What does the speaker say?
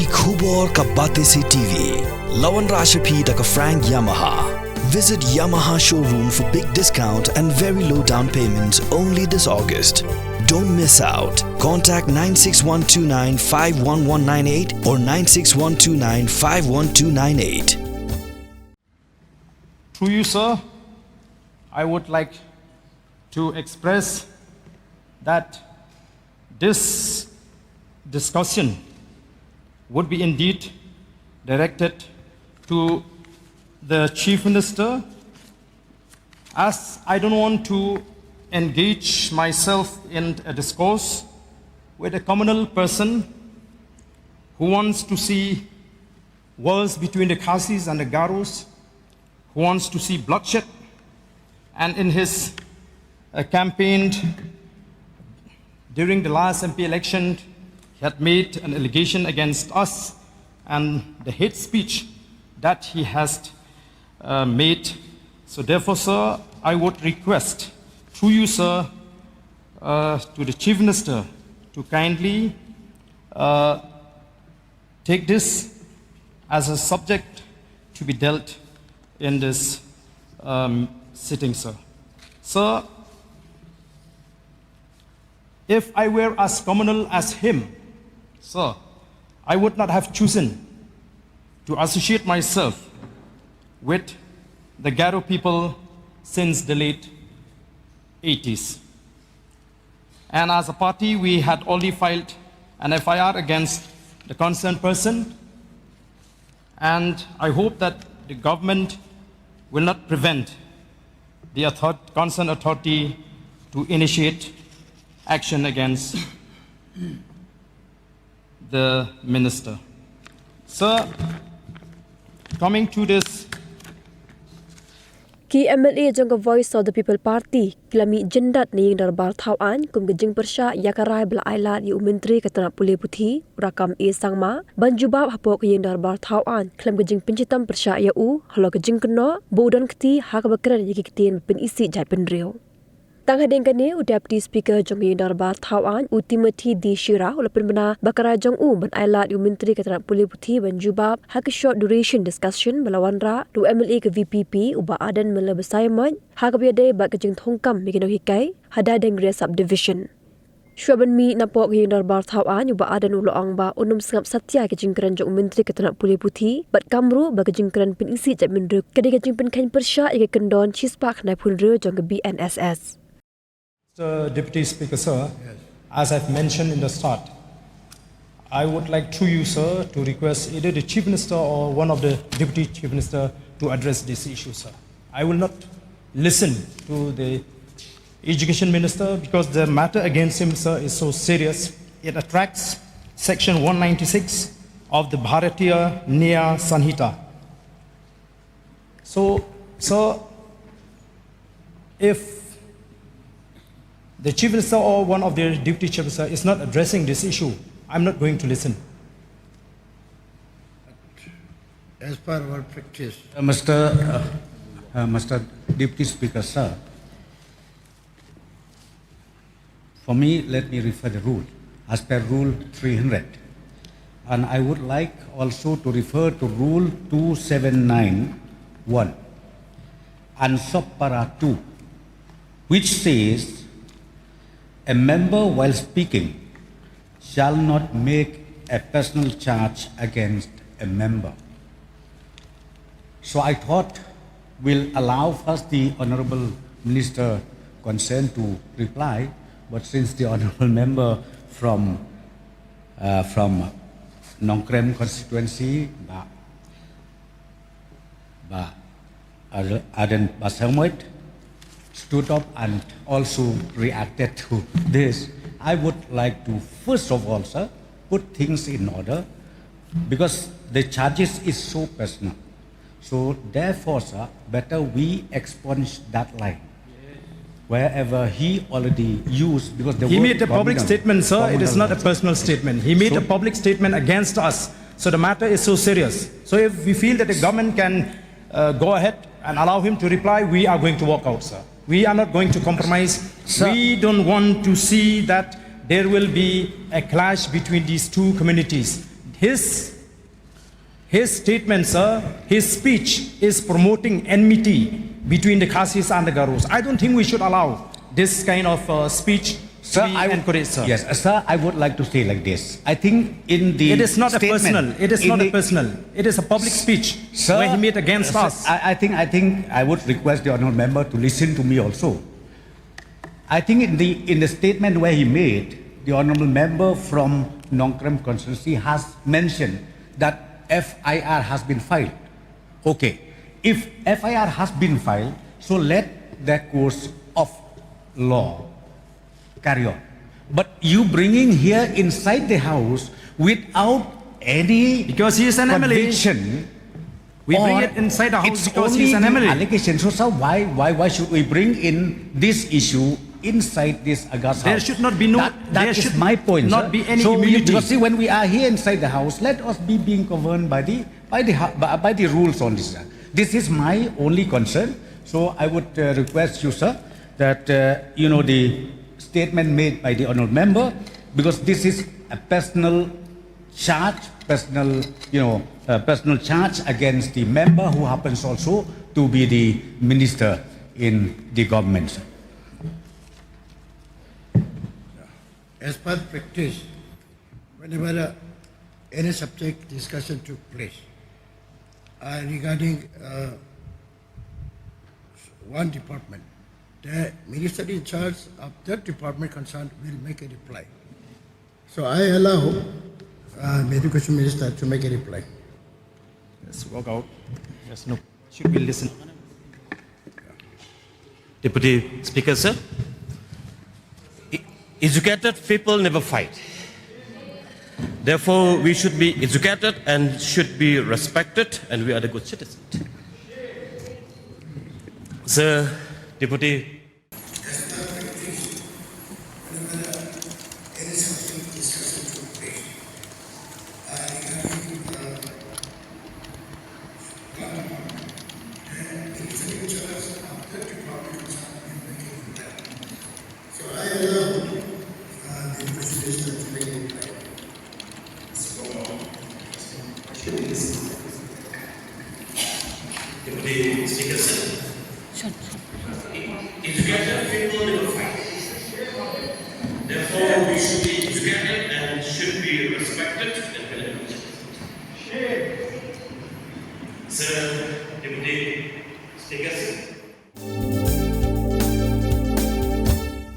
Ki Khubor Ka Bate Se TV. Lawan Rashapi Daka Frank Yamaha. Visit Yamaha showroom for big discount and very low down payments only this August. Don't miss out. Contact 96129 51198 or 96129 51298. Through you, sir, I would like to express that this discussion would be indeed directed to the Chief Minister, as I don't want to engage myself in a discourse with a communal person who wants to see wars between the Khasis and the Garos, who wants to see bloodshed, and in his campaign during the last MP election, he had made an allegation against us and the hate speech that he has made. So therefore, sir, I would request through you, sir, to the Chief Minister to kindly take this as a subject to be dealt in this sitting, sir. Sir, if I were as communal as him, sir, I would not have chosen to associate myself with the Garo people since the late 80s. And as a party, we had already filed an FIR against the concerned person, and I hope that the government will not prevent the concerned authority to initiate action against the minister. Sir, coming to this, Ki MLA jangka Voice of the People Party kelami Jyndat ni darbar Thawan kum gejing Pyrshah yakarai bela ailat yu menteri Ketenak Pulih Putih Rakkam Sangma banjubab hapok yang darbar Thawan kelam gejing pencitam Pyrshah yau halo gejing kena budan keti hak bakran yiki ketin pen isi jai penriau. Tang hadeng kane Deputy Speaker jong yang darbar Thawan Timothy di Shira ulapan bena bakara jong ban ailat yu menteri Ketenak Pulih Putih banjubab hak short duration discussion belawan ra du MLA ke VPP uba adan mele besaiman hak biade bak gejing thongkam mikino hikai hada deng subdivision. Shuaban mi napok yang darbar Thawan uba adan uloang ba unum sengap satya gejing keran jong menteri Ketenak Pulih Putih bat kamru ba gejing keran pen isi jat mendruk kadi gejing pen kain Pyrshah ike kendon chispak nai punre jong ke BNSS. Mr. Deputy Speaker, sir, yes. As I've mentioned in the start, I would like through you, sir, to request either the Chief Minister or one of the Deputy Chief Minister to address this issue, sir. I will not listen to the Education Minister because the matter against him, sir, is so serious. It attracts Section 196 of the Bharatiya Nya Sanhita. So, sir, if the Chief Minister or one of the Deputy Chief Minister is not addressing this issue, I'm not going to listen. As per our practice. Mr. Deputy Speaker, sir, for me, let me refer the rule, as per Rule 300. And I would like also to refer to Rule 2791 and Subpara 2, which says, a member while speaking shall not make a personal charge against a member. So I thought we'll allow first the Honorable Minister concerned to reply, but since the Honorable Member from Nongkrem constituency, Aden Basamoit, stood up and also reacted to this, I would like to, first of all, sir, put things in order because the charges is so personal. So therefore, sir, better we expunge that line. Wherever he already used, because the he word made a public statement, sir. It is not a personal statement. He made a public statement against us. So the matter is so serious. So if we feel that the government can go ahead and allow him to reply, we are going to walk out, sir. We are not going to compromise. Sir, we don't want to see that there will be a clash between these two communities. his statement, sir, his speech is promoting enmity between the Khasis and the Garos. I don't think we should allow this kind of speech to be encouraged, sir. Yes, sir, I would like to say like this. I think in the It is not statement, a personal. It is not a personal. It is a public speech Sir, where he made against us. I think I would request the honourable member to listen to me also. I think in the statement where he made, the honourable member from Nongkrem constituency has mentioned that FIR has been filed. Okay, if FIR has been filed, so let the course of law carry on. But you bringing here inside the house without any Because he is an MLA. conviction, We bring or it inside the house it's because only he's an the MLA. allegation. So sir, why should we bring in this issue inside this August There house? should not be no- That there is should my point, not sir. be any so immunity. Because see, when we are here inside the house, let us be being governed by the rules on this. This is my only concern. So I would request you, sir, that the statement made by the honourable member, because this is a personal charge, personal charge against the member who happens also to be the minister in the government. Sir. As per practice, whenever any subject discussion took place regarding one department, the minister in charge of that department concerned will make a reply. So I allow the Education Minister to make a reply. Let's walk out. Yes, no. Should we listen? Deputy Speaker, sir. Educated people never fight. Therefore, we should be educated and should be respected, and we are the good citizens. Sir, Deputy. Deputy Speaker, sir. Educated people never fight. Therefore, we should be educated and should be respected and valued. Sir, Deputy Speaker, sir.